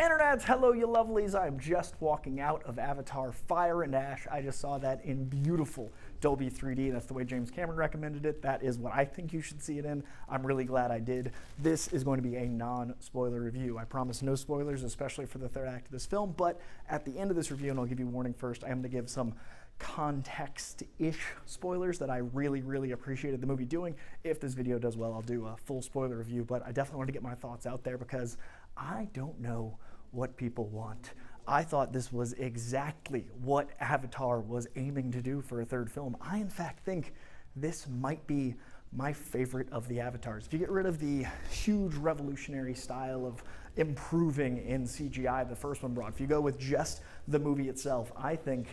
Internets, hello you lovelies. I'm just walking out of Avatar Fire and Ash. I just saw that in beautiful Dolby 3D. That's the way James Cameron recommended it. That is what I think you should see it in. I'm really glad I did. This is going to be a non-spoiler review. I promise no spoilers, especially for the third act of this film, but at the end of this review, and I'll give you a warning first, I am going to give some context-ish spoilers that I really appreciated the movie doing. If this video does well, I'll do a full spoiler review, but I definitely want to get my thoughts out there because I don't know what people want. I thought this was exactly what Avatar was aiming to do for a third film. I, in fact, think this might be my favorite of the Avatars. If you get rid of the huge revolutionary style of improving in CGI the first one brought, if you go with just the movie itself, I think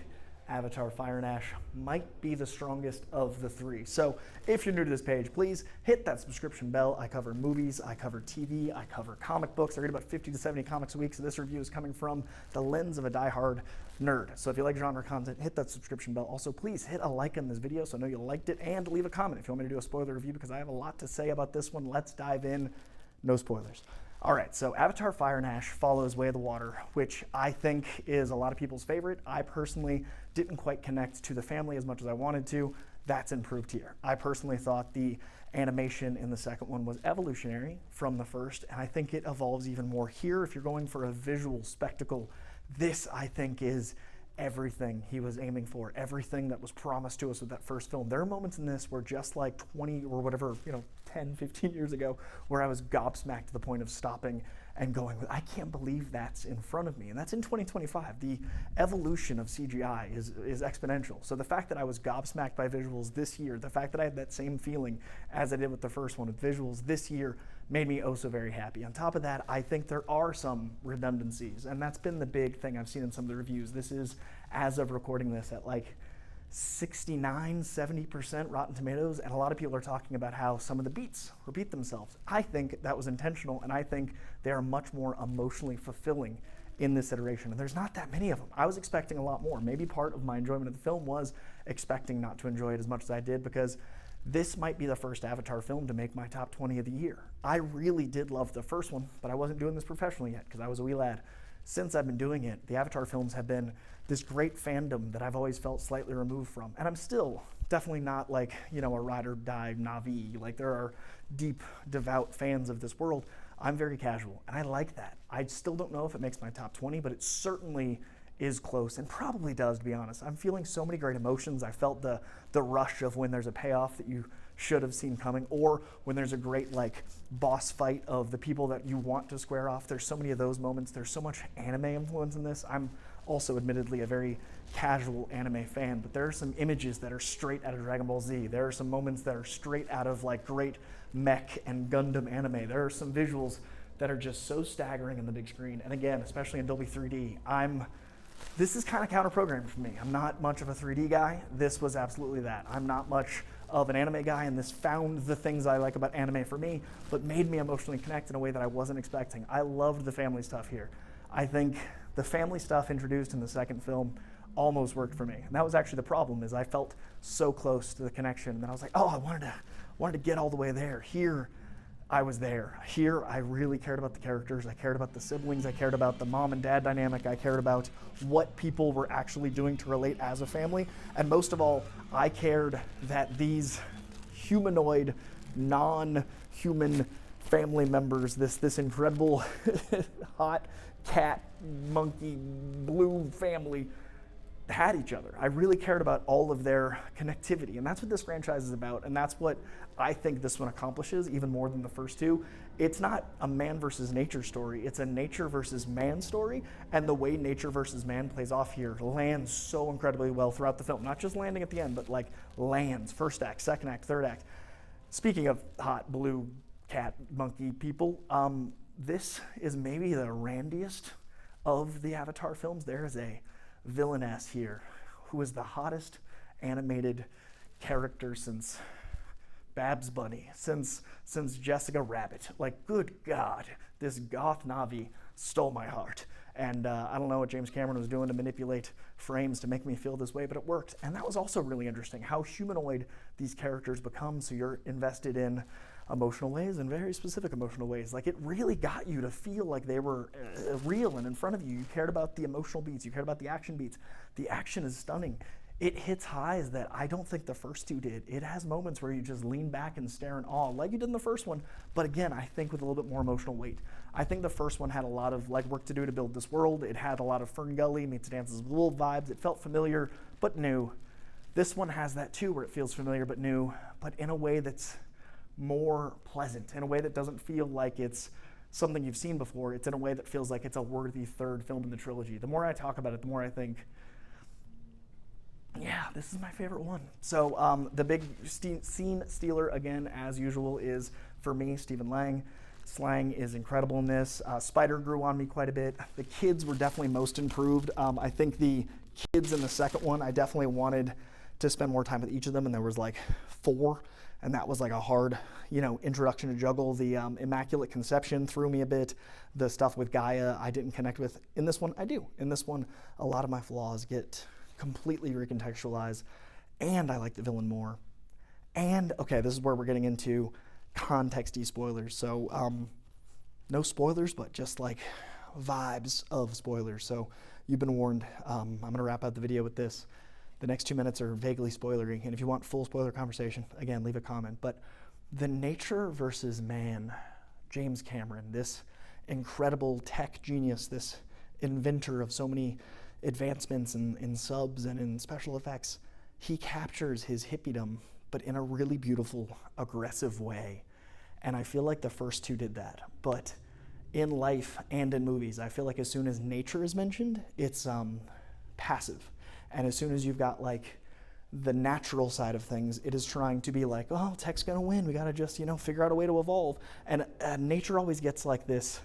Avatar Fire and Ash might be the strongest of the three. So if you're new to this page, please hit that subscription bell. I cover movies, I cover TV, I cover comic books. I read about 50 to 70 comics a week, so this review is coming from the lens of a diehard nerd. So if you like genre content, hit that subscription bell. Also, please hit a like on this video so I know you liked it, and leave a comment if you want me to do a spoiler review because I have a lot to say about this one. Let's dive in. No spoilers. All right, so Avatar Fire and Ash follows Way of the Water, which I think is a lot of people's favorite. I personally didn't quite connect to the family as much as I wanted to. That's improved here. I personally thought the animation in the second one was evolutionary from the first, and I think it evolves even more here. If you're going for a visual spectacle, this, I think, is everything he was aiming for, everything that was promised to us with that first film. There are moments in this where just like 20 or whatever, 10, 15 years ago, where I was gobsmacked to the point of stopping and going, I can't believe that's in front of me. And that's in 2025. The evolution of CGI is exponential. So the fact that I was gobsmacked by visuals this year, the fact that I had that same feeling as I did with the first one with visuals this year made me oh so very happy. On top of that, I think there are some redundancies, and that's been the big thing I've seen in some of the reviews. This is, as of recording this, at like 69, 70% Rotten Tomatoes, and a lot of people are talking about how some of the beats repeat themselves. I think that was intentional, and I think they are much more emotionally fulfilling in this iteration, and there's not that many of them. I was expecting a lot more. Maybe part of my enjoyment of the film was expecting not to enjoy it as much as I did, because this might be the first Avatar film to make my top 20 of the year. I really did love the first one, but I wasn't doing this professionally yet because I was a wee lad. Since I've been doing it, the Avatar films have been this great fandom that I've always felt slightly removed from. And I'm still definitely not like, a ride or die Na'vi. Like, there are deep, devout fans of this world. I'm very casual, and I like that. I still don't know if it makes my top 20, but it certainly is close, and probably does, to be honest. I'm feeling so many great emotions. I felt the rush of when there's a payoff that you should have seen coming, or when there's a great boss fight of the people that you want to square off. There's so many of those moments. There's so much anime influence in this. I'm also admittedly a very casual anime fan, but there are some images that are straight out of Dragon Ball Z. There are some moments that are straight out of great mech and Gundam anime. There are some visuals that are just so staggering on the big screen. And again, especially in Dolby 3D, this is kind of counter-programmed for me. I'm not much of a 3D guy. This was absolutely that. I'm not much of an anime guy, and this found the things I like about anime for me, but made me emotionally connect in a way that I wasn't expecting. I loved the family stuff here. I think the family stuff introduced in the second film almost worked for me. And that was actually the problem, is I felt so close to the connection, and then I was like, oh, I wanted to get all the way there. Here, I was there. Here, I really cared about the characters. I cared about the siblings. I cared about the mom and dad dynamic. I cared about what people were actually doing to relate as a family. And most of all, I cared that these humanoid, non-human family members, this incredible hot cat, monkey, blue family, had each other. I really cared about all of their connectivity, and that's what this franchise is about, and that's what I think this one accomplishes even more than the first two. It's not a man versus nature story, it's a nature versus man story, and the way nature versus man plays off here lands so incredibly well throughout the film. Not just landing at the end, but lands, first act, second act, third act. Speaking of hot blue cat monkey people, this is maybe the randiest of the Avatar films. There is a villainess here who is the hottest animated character since Babs Bunny, since Jessica Rabbit. Good God, this goth Na'vi stole my heart. And I don't know what James Cameron was doing to manipulate frames to make me feel this way, but it worked. And that was also really interesting, how humanoid these characters become. So you're invested in emotional ways and very specific emotional ways. Like, it really got you to feel like they were real and in front of you. You cared about the emotional beats. You cared about the action beats. The action is stunning. It hits highs that I don't think the first two did. It has moments where you just lean back and stare in awe, like you did in the first one, but again, I think with a little bit more emotional weight. I think the first one had a lot of legwork to do to build this world. It had a lot of Fern Gully meets Dances with Wolves vibes. It felt familiar, but new. This one has that too, where it feels familiar but new, but in a way that's more pleasant, in a way that doesn't feel like it's something you've seen before. It's in a way that feels like it's a worthy third film in the trilogy. The more I talk about it, the more I think, yeah, this is my favorite one. So the big scene stealer, again, as usual, is, for me, Stephen Lang. Slang is incredible in this. Spider grew on me quite a bit. The kids were definitely most improved. I think the kids in the second one, I definitely wanted to spend more time with each of them, and there was like 4, and that was like a hard, introduction to juggle. The Immaculate Conception threw me a bit. The stuff with Gaia, I didn't connect with. In this one, I do. In this one, a lot of my flaws get completely recontextualized, and I like the villain more. And, okay, this is where we're getting into context-y spoilers. So, no spoilers, but just like vibes of spoilers. So, you've been warned. I'm going to wrap out the video with this. The next 2 minutes are vaguely spoilery, and if you want full spoiler conversation, again, leave a comment. But the nature versus man, James Cameron, this incredible tech genius, this inventor of so many advancements in subs and in special effects, he captures his hippiedom, but in a really beautiful, aggressive way. And I feel like the first two did that. But in life and in movies, I feel like as soon as nature is mentioned, it's passive. And as soon as you've got like the natural side of things, it is trying to be like, oh, tech's gonna win. We gotta just, figure out a way to evolve. And nature always gets like this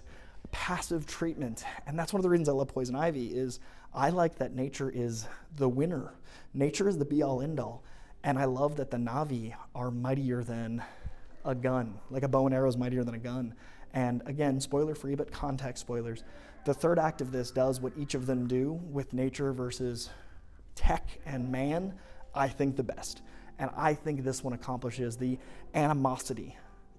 passive treatment. And that's one of the reasons I love Poison Ivy is I like that nature is the winner. Nature is the be-all, end-all. And I love that the Na'vi are mightier than a gun. Like a bow and arrow is mightier than a gun. And again, spoiler-free, but context spoilers. The third act of this does what each of them do with nature versus tech and man, I think the best. And I think this one accomplishes the animosity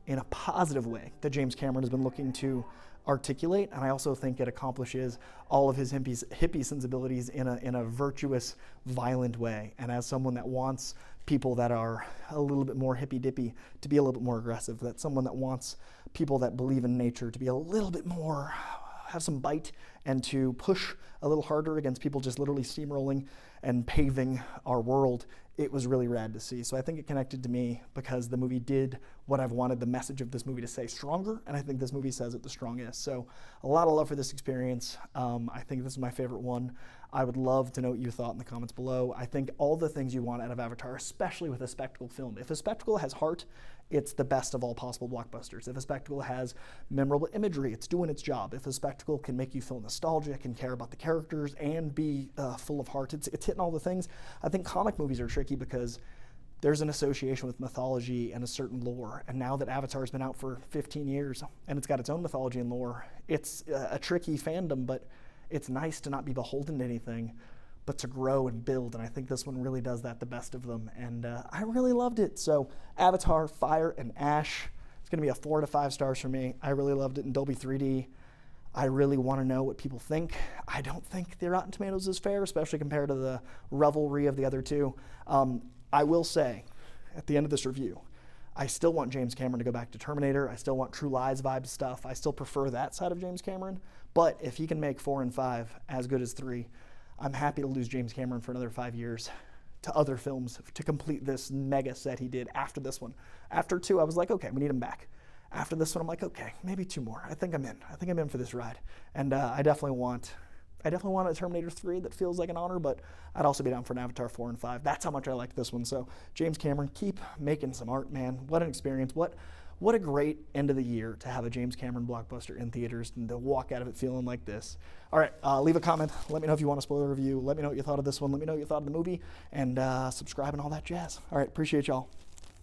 in a positive way that James Cameron has been looking to articulate, and I also think it accomplishes all of his hippie sensibilities in a virtuous, violent way. And as someone that wants people that are a little bit more hippy-dippy to be a little bit more aggressive, that's someone that wants people that believe in nature to be a little bit more, have some bite, and to push a little harder against people just literally steamrolling and paving our world, it was really rad to see. So I think it connected to me because the movie did what I've wanted the message of this movie to say stronger, and I think this movie says it the strongest. So a lot of love for this experience. I think this is my favorite one. I would love to know what you thought in the comments below. I think all the things you want out of Avatar, especially with a spectacle film. If a spectacle has heart, it's the best of all possible blockbusters. If a spectacle has memorable imagery, it's doing its job. If a spectacle can make you feel nostalgic and care about the characters and be full of heart, it's hitting all the things. I think comic movies are tricky because there's an association with mythology and a certain lore. And now that Avatar's been out for 15 years and it's got its own mythology and lore, it's a tricky fandom, but it's nice to not be beholden to anything, but to grow and build. And I think this one really does that the best of them. And I really loved it. So Avatar, Fire and Ash. It's gonna be a 4 to 5 stars for me. I really loved it in Dolby 3D. I really want to know what people think. I don't think the Rotten Tomatoes is fair, especially compared to the revelry of the other two. I will say, at the end of this review, I still want James Cameron to go back to Terminator. I still want True Lies vibe stuff. I still prefer that side of James Cameron. But if he can make 4 and 5 as good as 3, I'm happy to lose James Cameron for another 5 years to other films to complete this mega set he did after this one. After 2, I was like, okay, we need him back. After this one, I'm like, okay, maybe 2 more. I think I'm in. I think I'm in for this ride. And I definitely want a Terminator 3 that feels like an honor, but I'd also be down for an Avatar 4 and 5. That's how much I like this one. So James Cameron, keep making some art, man. What an experience. What a great end of the year to have a James Cameron blockbuster in theaters and to walk out of it feeling like this. All right, leave a comment. Let me know if you want a spoiler review. Let me know what you thought of this one. Let me know what you thought of the movie, and subscribe and all that jazz. All right, appreciate y'all.